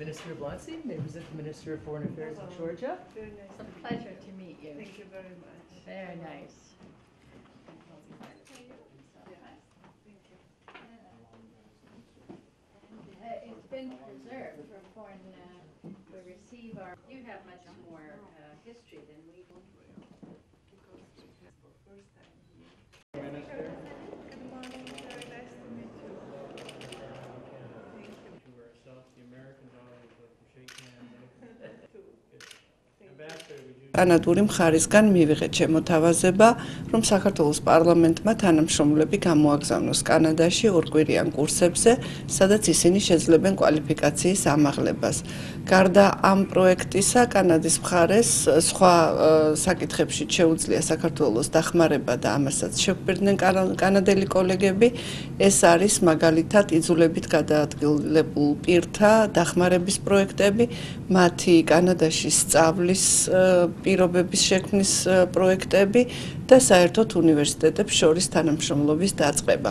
Minister Blancy, members of the Minister of Foreign Affairs of Georgia. Very nice. It's a pleasure to meet you. Thank you very much. Very nice. It's been preserved for foreign, we receive our, you have much more history than we do. First time here. Good morning. Very nice to meet you. Thank you. To ourselves, the Americans always like to shake hands. Too. Ambassador, would you? კანადური მხარისგან მივიღეთ შემოთავაზება, რომ საქართველოს პარლამენტმა თანამშრომლები გამოაგზავნოს კანადაში ორკვირიან კურსებზე, სადაც ისინი შეძლებენ კვალიფიკაციის ამაღლებას. გარდა ამ პროექტისა, კანადის მხარეს სხვა საკითხებში შეუძლია საქართველოს დახმარება და ამასაც შეგვპირდნენ კანადელი კოლეგები. ეს არის მაგალითად იძულებით გადაადგილებულ პირთა დახმარების პროექტები, მათი კანადაში სწავლის პირობების შექმნის პროექტები და საერთოდ უნივერსიტეტებს შორის თანამშრომლობის დაწყება.